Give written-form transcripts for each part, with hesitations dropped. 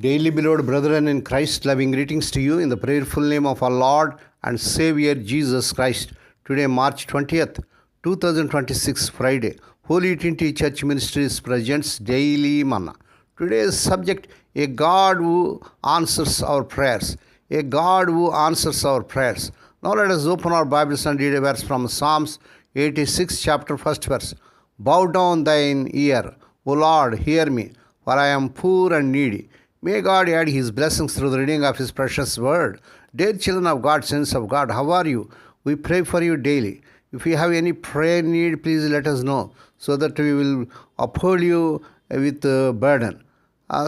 Daily beloved brethren in Christ, loving greetings to you in the prayerful name of our Lord and Savior Jesus Christ. Today, March 20th, 2026, Friday, Holy Trinity Church Ministries presents Daily Manna. Today's subject, a God who answers our prayers. A God who answers our prayers. Now let us open our Bibles and read a verse from Psalms 86, chapter 1st verse. Bow down thine ear, O Lord, hear me, for I am poor and needy. May God add His blessings through the reading of His precious word. Dear children of God, saints of God, how are you? We pray for you daily. If you have any prayer need, please let us know so that we will uphold you with burden.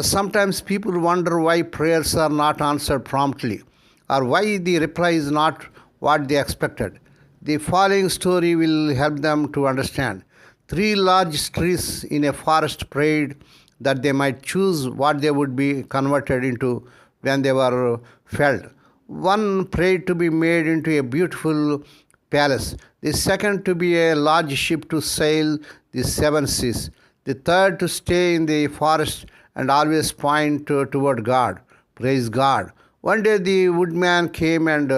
Sometimes people wonder why prayers are not answered promptly or why the reply is not what they expected. The following story will help them to understand. 3 large trees in a forest prayed that they might choose what they would be converted into when they were felled. One prayed to be made into a beautiful palace, the second to be a large ship to sail the 7 seas, the third to stay in the forest and always point toward God. Praise God. One day the woodman came and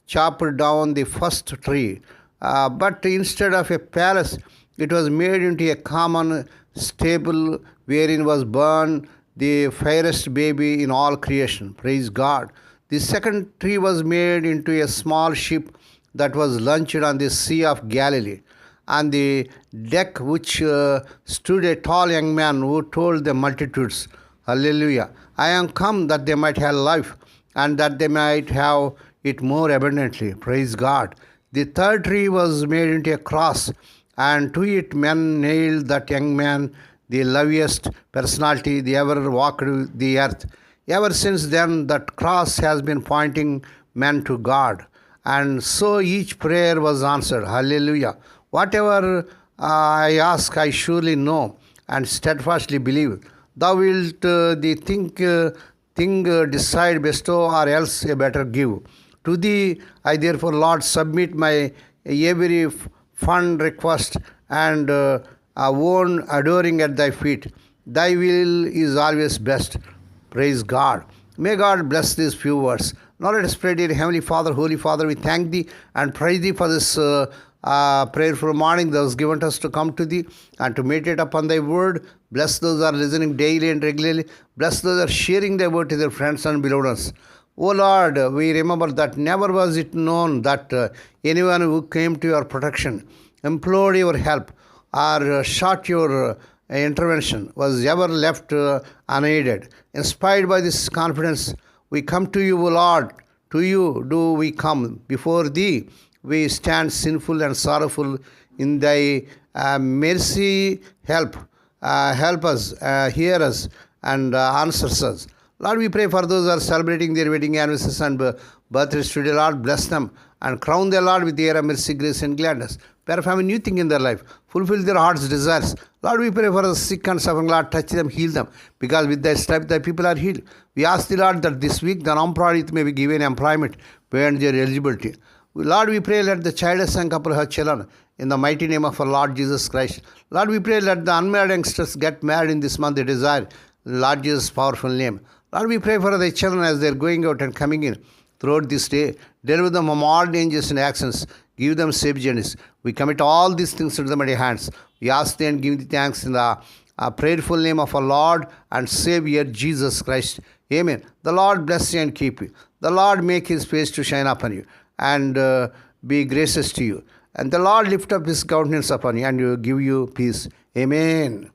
chopped down the first tree, but instead of a palace, it was made into a common stable wherein was born the fairest baby in all creation. Praise God. The second tree was made into a small ship that was launched on the Sea of Galilee. On the deck which stood a tall young man who told the multitudes, Hallelujah, I am come that they might have life and that they might have it more abundantly. Praise God. The third tree was made into a cross, and to it men nailed that young man, the loveliest personality they ever walked the earth. Ever since then, that cross has been pointing men to God. And so each prayer was answered. Hallelujah. Whatever I ask, I surely know and steadfastly believe. Thou wilt the thing decide, bestow, or else a better give. To thee I therefore, Lord, submit my every fond request and own adoring at thy feet. Thy will is always best. Praise God. May God bless these few words. Now let us pray. Dear Heavenly Father, Holy Father, we thank Thee and praise Thee for this prayerful morning that was given to us to come to Thee and to meditate upon Thy word. Bless those who are listening daily and regularly. Bless those who are sharing Thy word to their friends and beloved ones. O Lord, we remember that never was it known that anyone who came to Your protection, implored Your help, or sought Your intervention was ever left unaided. Inspired by this confidence, we come to You, O Lord. To You do we come. Before Thee we stand sinful and sorrowful. In Thy mercy help us, hear us, and answers us. Lord, we pray for those who are celebrating their wedding anniversaries and birthdays today. Lord, bless them and crown their Lord with the air of mercy, grace, and gladness. Perform a new thing in their life. Fulfill their heart's desires. Lord, we pray for the sick and suffering. Lord, touch them, heal them. Because with Thy stripe, Thy people are healed. We ask Thee, Lord, that this week the unemployed may be given employment beyond their eligibility. Lord, we pray, let the childless and couple have children in the mighty name of our Lord Jesus Christ. Lord, we pray, let the unmarried youngsters get married in this month they desire. Lord Jesus' powerful name. Lord, we pray for Thy children as they are going out and coming in throughout this day. Deliver them from all dangers and actions. Give them safe journeys. We commit all these things into Thy mighty hands. We ask Thee and give Thee thanks in the prayerful name of our Lord and Savior Jesus Christ. Amen. The Lord bless you and keep you. The Lord make His face to shine upon you and be gracious to you. And the Lord lift up His countenance upon you and give you peace. Amen.